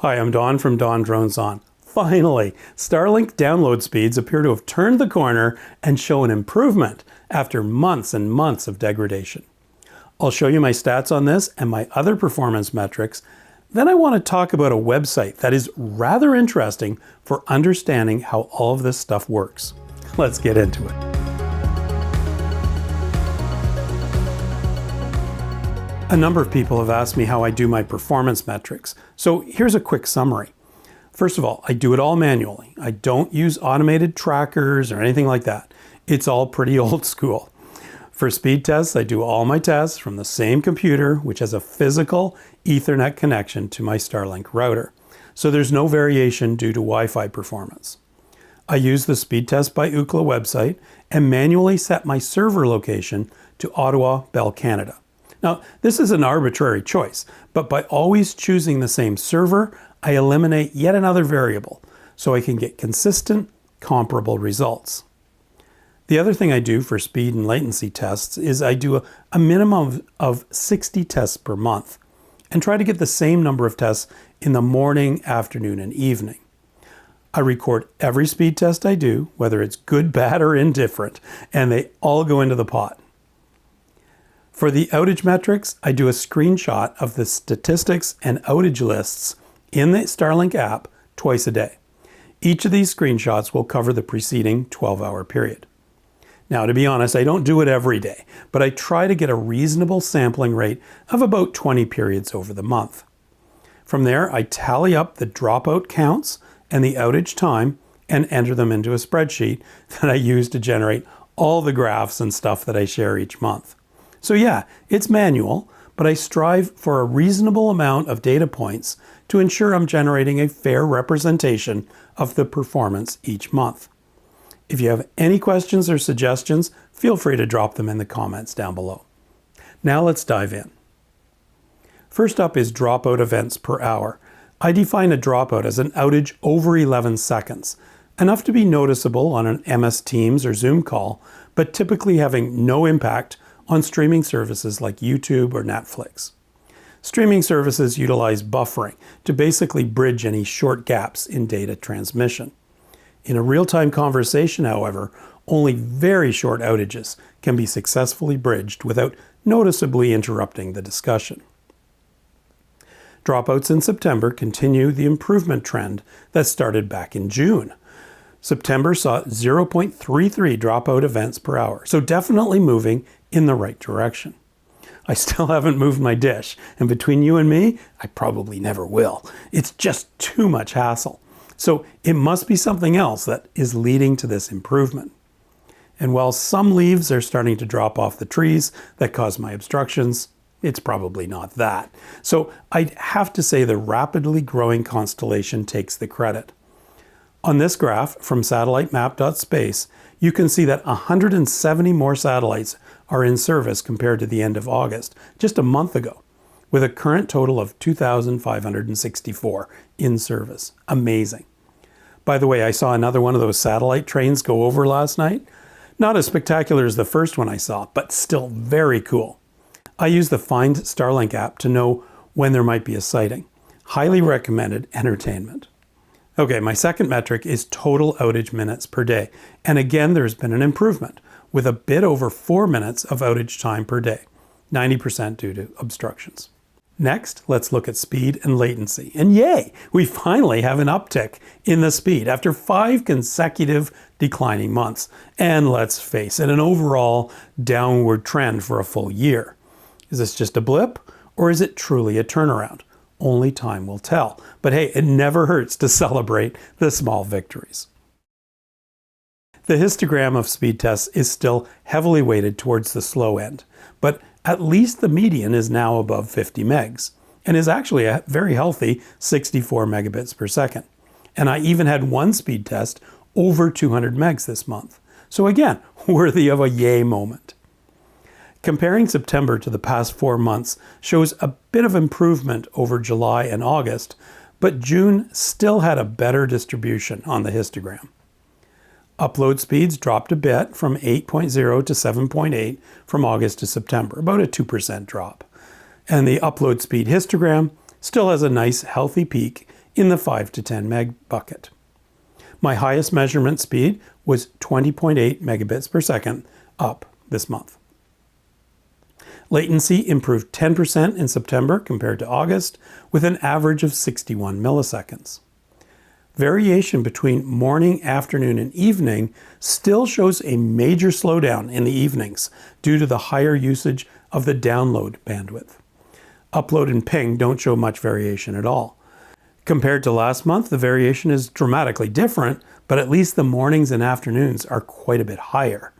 Hi, I'm Don from DonDronesOn. Finally, Starlink download speeds appear to have turned the corner and show an improvement after months and months of degradation. I'll show you my stats on this and my other performance metrics. Then I want to talk about a website that is rather interesting for understanding how all of this stuff works. Let's get into it. A number of people have asked me how I do my performance metrics, so here's a quick summary. First of all, I do it all manually. I don't use automated trackers or anything like that. It's all pretty old school. For speed tests, I do all my tests from the same computer, which has a physical Ethernet connection to my Starlink router. So there's no variation due to Wi-Fi performance. I use the Speed Test by Ookla website and manually set my server location to Ottawa, Bell, Canada. Now, this is an arbitrary choice, but by always choosing the same server, I eliminate yet another variable, so I can get consistent, comparable results. The other thing I do for speed and latency tests is I do a minimum of 60 tests per month, and try to get the same number of tests in the morning, afternoon, and evening. I record every speed test I do, whether it's good, bad, or indifferent, and they all go into the pot. For the outage metrics, I do a screenshot of the statistics and outage lists in the Starlink app twice a day. Each of these screenshots will cover the preceding 12-hour period. Now, to be honest, I don't do it every day, but I try to get a reasonable sampling rate of about 20 periods over the month. From there, I tally up the dropout counts and the outage time and enter them into a spreadsheet that I use to generate all the graphs and stuff that I share each month. So yeah, it's manual, but I strive for a reasonable amount of data points to ensure I'm generating a fair representation of the performance each month. If you have any questions or suggestions, feel free to drop them in the comments down below. Now let's dive in. First up is dropout events per hour. I define a dropout as an outage over 11 seconds, enough to be noticeable on an MS Teams or Zoom call, but typically having no impact on streaming services like YouTube or Netflix. Streaming services utilize buffering to basically bridge any short gaps in data transmission. In a real-time conversation, however, only very short outages can be successfully bridged without noticeably interrupting the discussion. Dropouts in September continue the improvement trend that started back in June. September saw 0.33 dropout events per hour, so definitely moving in the right direction. I still haven't moved my dish, and between you and me, I probably never will. It's just too much hassle. So it must be something else that is leading to this improvement. And while some leaves are starting to drop off the trees that cause my obstructions, it's probably not that. So I'd have to say the rapidly growing constellation takes the credit. On this graph from SatelliteMap.space, you can see that 170 more satellites are in service compared to the end of August, just a month ago, with a current total of 2,564 in service. Amazing. By the way, I saw another one of those satellite trains go over last night. Not as spectacular as the first one I saw, but still very cool. I use the Find Starlink app to know when there might be a sighting. Highly recommended entertainment. Okay, my second metric is total outage minutes per day. And again, there's been an improvement with a bit over 4 minutes of outage time per day, 90% due to obstructions. Next, let's look at speed and latency. And yay, we finally have an uptick in the speed after 5 consecutive declining months. And let's face it, an overall downward trend for a full year. Is this just a blip, or is it truly a turnaround? Only time will tell. But hey, it never hurts to celebrate the small victories. The histogram of speed tests is still heavily weighted towards the slow end, but at least the median is now above 50 megs, and is actually a very healthy 64 megabits per second. And I even had one speed test over 200 megs this month. So again, worthy of a yay moment. Comparing September to the past 4 months shows a bit of improvement over July and August, but June still had a better distribution on the histogram. Upload speeds dropped a bit from 8.0 to 7.8 from August to September, about a 2% drop. And the upload speed histogram still has a nice healthy peak in the 5 to 10 meg bucket. My highest measurement speed was 20.8 megabits per second, up this month. Latency improved 10% in September compared to August, with an average of 61 milliseconds. Variation between morning, afternoon, and evening still shows a major slowdown in the evenings due to the higher usage of the download bandwidth. Upload and ping don't show much variation at all. Compared to last month, the variation is dramatically different, but at least the mornings and afternoons are quite a bit higher.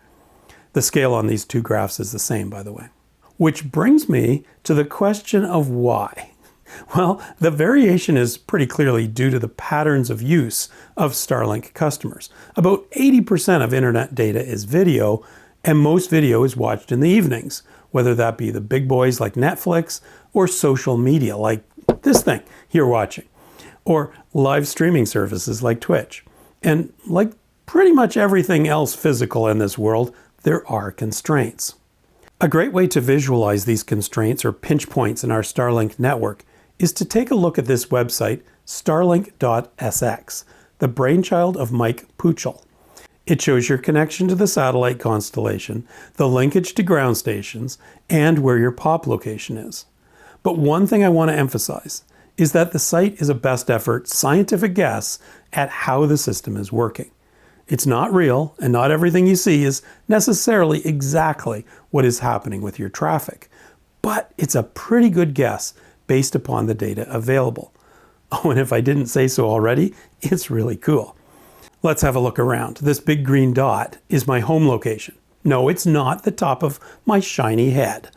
The scale on these two graphs is the same, by the way. Which brings me to the question of why. Well, the variation is pretty clearly due to the patterns of use of Starlink customers. About 80% of internet data is video, and most video is watched in the evenings, whether that be the big boys like Netflix or social media like this thing you're watching, or live streaming services like Twitch. And like pretty much everything else physical in this world, there are constraints. A great way to visualize these constraints or pinch points in our Starlink network is to take a look at this website, Starlink.sx, the brainchild of Mike Puchel. It shows your connection to the satellite constellation, the linkage to ground stations, and where your POP location is. But one thing I want to emphasize is that the site is a best effort scientific guess at how the system is working. It's not real, and not everything you see is necessarily exactly what is happening with your traffic. But it's a pretty good guess based upon the data available. Oh, and if I didn't say so already, it's really cool. Let's have a look around. This big green dot is my home location. No, it's not the top of my shiny head.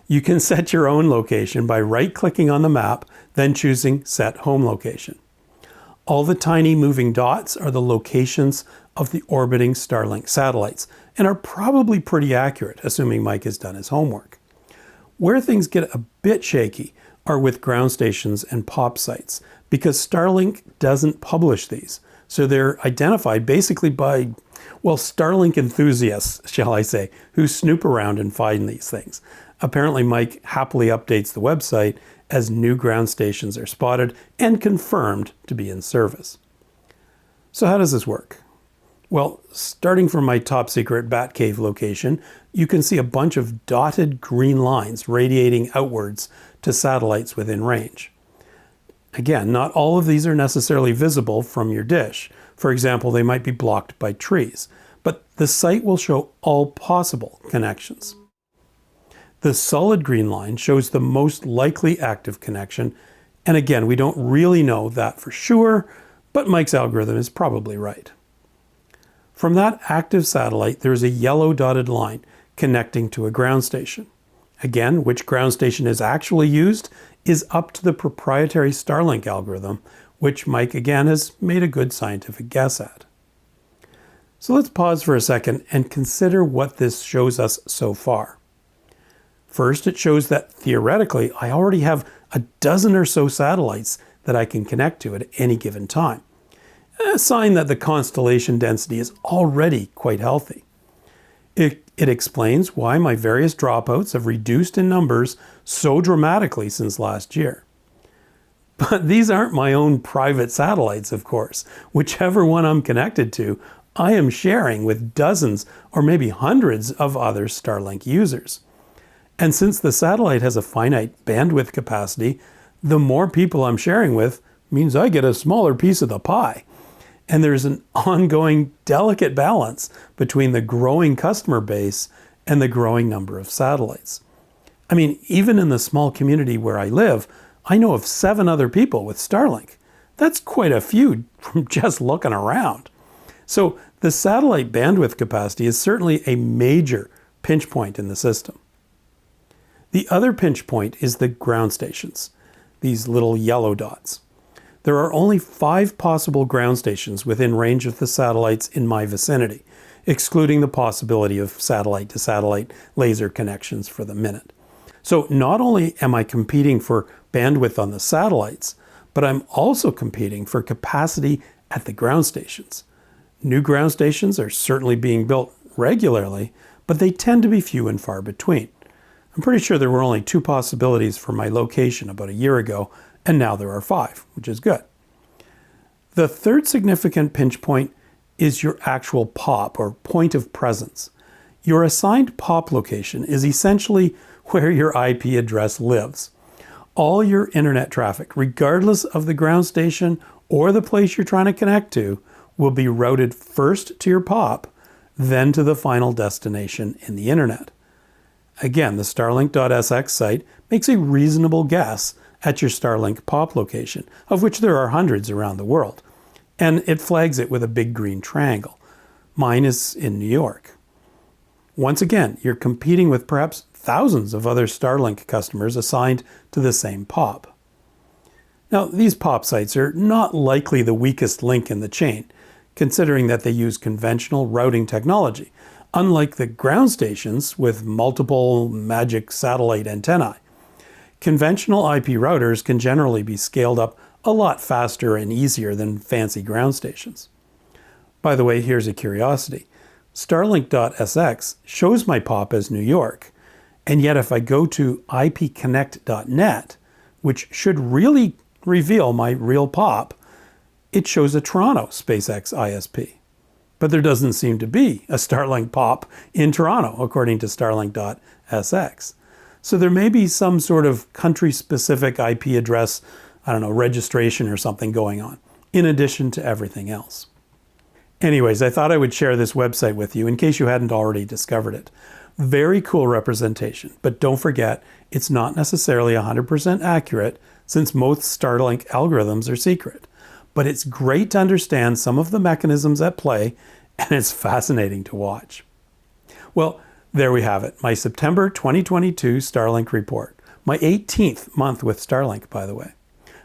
You can set your own location by right-clicking on the map, then choosing Set Home Location. All the tiny moving dots are the locations of the orbiting Starlink satellites and are probably pretty accurate, assuming Mike has done his homework. Where things get a bit shaky are with ground stations and POP sites, because Starlink doesn't publish these. So they're identified basically by, well, Starlink enthusiasts, shall I say, who snoop around and find these things. Apparently Mike happily updates the website as new ground stations are spotted and confirmed to be in service. So how does this work? Well, starting from my top secret Batcave location, you can see a bunch of dotted green lines radiating outwards to satellites within range. Again, not all of these are necessarily visible from your dish. For example, they might be blocked by trees, but the site will show all possible connections. The solid green line shows the most likely active connection, and again, we don't really know that for sure, but Mike's algorithm is probably right. From that active satellite, there is a yellow dotted line connecting to a ground station. Again, which ground station is actually used is up to the proprietary Starlink algorithm, which Mike again has made a good scientific guess at. So let's pause for a second and consider what this shows us so far. First, it shows that theoretically, I already have a dozen or so satellites that I can connect to at any given time. A sign that the constellation density is already quite healthy. It explains why my various dropouts have reduced in numbers so dramatically since last year. But these aren't my own private satellites, of course. Whichever one I'm connected to, I am sharing with dozens or maybe hundreds of other Starlink users. And since the satellite has a finite bandwidth capacity, the more people I'm sharing with means I get a smaller piece of the pie. And there's an ongoing delicate balance between the growing customer base and the growing number of satellites. I mean, even in the small community where I live, I know of 7 other people with Starlink. That's quite a few from just looking around. So the satellite bandwidth capacity is certainly a major pinch point in the system. The other pinch point is the ground stations, these little yellow dots. There are only 5 possible ground stations within range of the satellites in my vicinity, excluding the possibility of satellite-to-satellite laser connections for the minute. So not only am I competing for bandwidth on the satellites, but I'm also competing for capacity at the ground stations. New ground stations are certainly being built regularly, but they tend to be few and far between. I'm pretty sure there were only 2 possibilities for my location about a year ago, and now there are 5, which is good. The third significant pinch point is your actual POP, or point of presence. Your assigned POP location is essentially where your IP address lives. All your internet traffic, regardless of the ground station or the place you're trying to connect to, will be routed first to your POP, then to the final destination in the internet. Again, the Starlink.sx site makes a reasonable guess at your Starlink POP location, of which there are hundreds around the world, and it flags it with a big green triangle. Mine is in New York. Once again, you're competing with perhaps thousands of other Starlink customers assigned to the same POP. Now, these POP sites are not likely the weakest link in the chain, considering that they use conventional routing technology, unlike the ground stations with multiple magic satellite antennae. Conventional IP routers can generally be scaled up a lot faster and easier than fancy ground stations. By the way, here's a curiosity. Starlink.sx shows my POP as New York, and yet if I go to ipconnect.net, which should really reveal my real POP, it shows a Toronto.SpaceX ISP. But there doesn't seem to be a Starlink POP in Toronto, according to Starlink.sx. So there may be some sort of country-specific IP address, registration or something going on, in addition to everything else. Anyways, I thought I would share this website with you in case you hadn't already discovered it. Very cool representation, but don't forget, it's not necessarily 100% accurate since most Starlink algorithms are secret. But it's great to understand some of the mechanisms at play, and it's fascinating to watch. Well, there we have it, my September 2022 Starlink report. My 18th month with Starlink, by the way.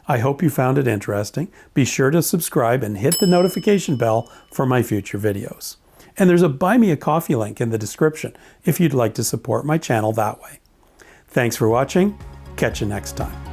I hope you found it interesting. Be sure to subscribe and hit the notification bell for my future videos. And there's a Buy Me a Coffee link in the description if you'd like to support my channel that way. Thanks for watching. Catch you next time.